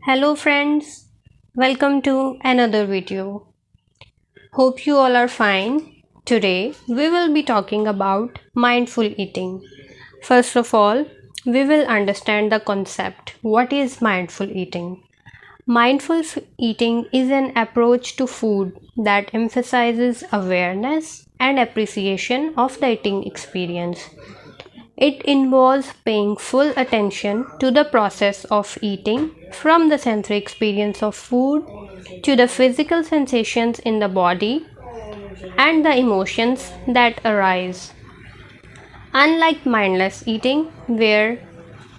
Hello friends, welcome to another video. Hope you all are fine. Today we will be talking about mindful eating. First of all, we will understand the concept. What is mindful eating? Eating is an approach to food that emphasizes awareness and appreciation of the eating experience. It involves paying full attention to the process of eating, from the sensory experience of food to the physical sensations in the body and the emotions that arise. Unlike mindless eating, where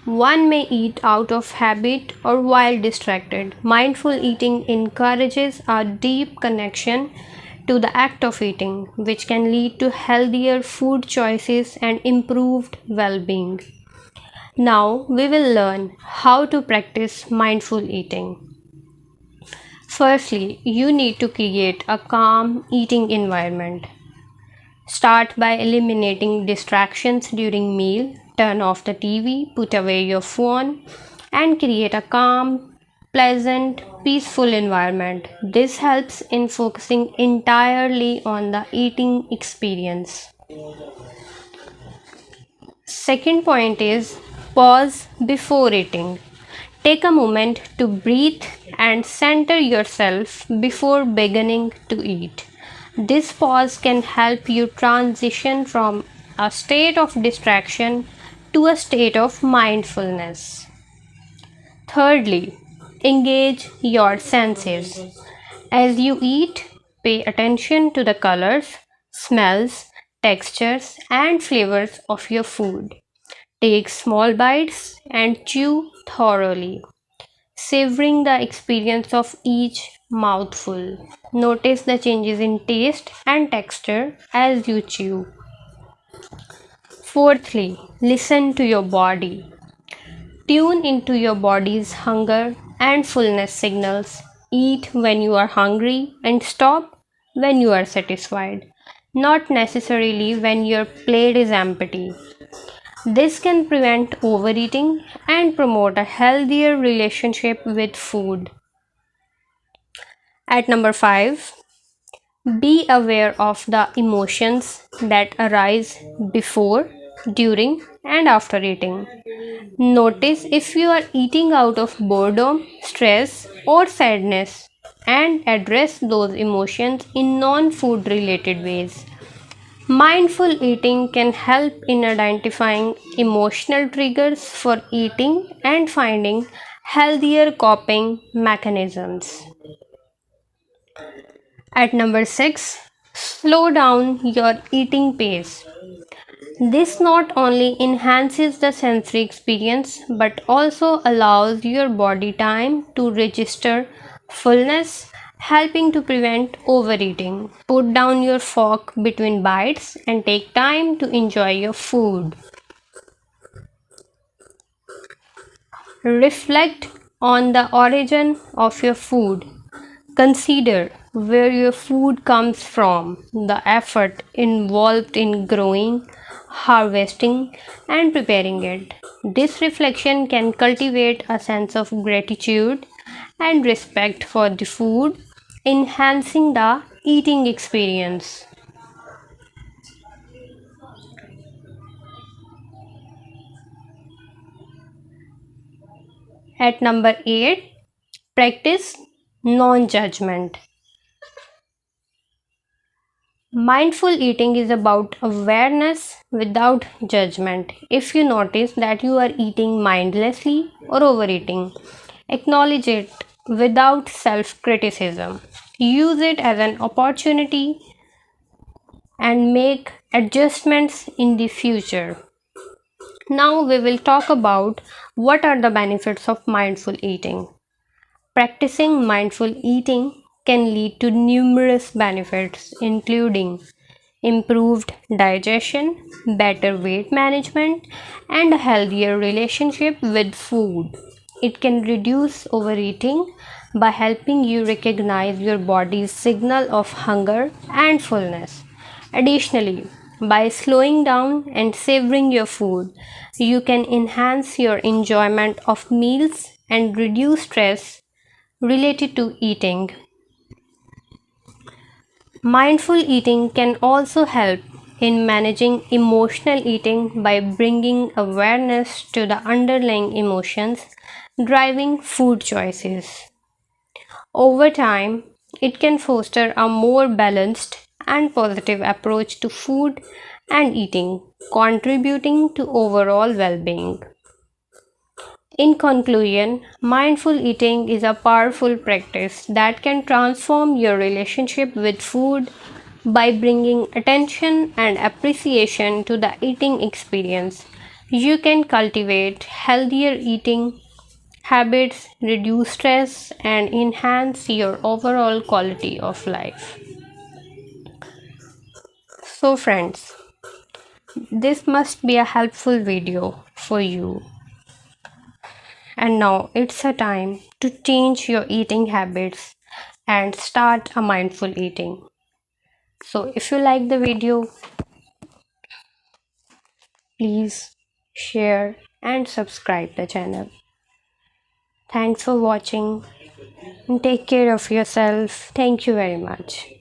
one may eat out of habit or while distracted, mindful eating encourages a deep connection to the act of eating, which can lead to healthier food choices and improved well being. Now, we will learn how to practice mindful eating. Firstly, you need to create a calm eating environment. Start by eliminating distractions during meal. Turn off the TV, put away your phone, and create a calm, pleasant, peaceful environment. This helps in focusing entirely on the eating experience. Second point is pause before eating. Take a moment to breathe and center yourself before beginning to eat. This pause can help you transition from a state of distraction to a state of mindfulness. Thirdly, engage your senses. As you eat, pay attention to the colors, smells, textures, and flavors of your food. Take small bites and chew thoroughly, savoring the experience of each mouthful. Notice the changes in taste and texture as you chew. Fourthly, listen to your body. Tune into your body's hunger and fullness signals. Eat when you are hungry and stop when you are satisfied, not necessarily when your plate is empty. This can prevent overeating and promote a healthier relationship with food. At number 5, be aware of the emotions that arise before, during, and after eating. Notice if you are eating out of boredom, stress, or sadness, and address those emotions in non food related ways. Mindful eating can help in identifying emotional triggers for eating and finding healthier coping mechanisms. At number 6, slow down your eating pace. This not only enhances the sensory experience but also allows your body time to register fullness, helping to prevent overeating. Put down your fork between bites and take time to enjoy your food. Reflect on the origin of your food. Consider where your food comes from, the effort involved in growing, harvesting, and preparing it. This reflection can cultivate a sense of gratitude and respect for the food, enhancing the eating experience. At number 8, practice non judgment. Mindful eating is about awareness without judgment. If you notice that you are eating mindlessly or overeating, acknowledge it without self criticism. Use it as an opportunity and make adjustments in the future. Now, we will talk about what are the benefits of mindful eating. Practicing mindful eating can lead to numerous benefits, including improved digestion, better weight management, and a healthier relationship with food. It can reduce overeating by helping you recognize your body's signal of hunger and fullness. Additionally, by slowing down and savoring your food, you can enhance your enjoyment of meals and reduce stress related to eating. Mindful eating can also help in managing emotional eating by bringing awareness to the underlying emotions driving food choices. Over time, it can foster a more balanced and positive approach to food and eating, contributing to overall well being. In conclusion, mindful eating is a powerful practice that can transform your relationship with food by bringing attention and appreciation to the eating experience. You can cultivate healthier eating habits, reduce stress, and enhance your overall quality of life. So, friends, this must be a helpful video for you. And now it's a time to change your eating habits and start a mindful eating. So, if you like the video, please share and subscribe the channel. Thanks for watching and take care of yourself. Thank you very much.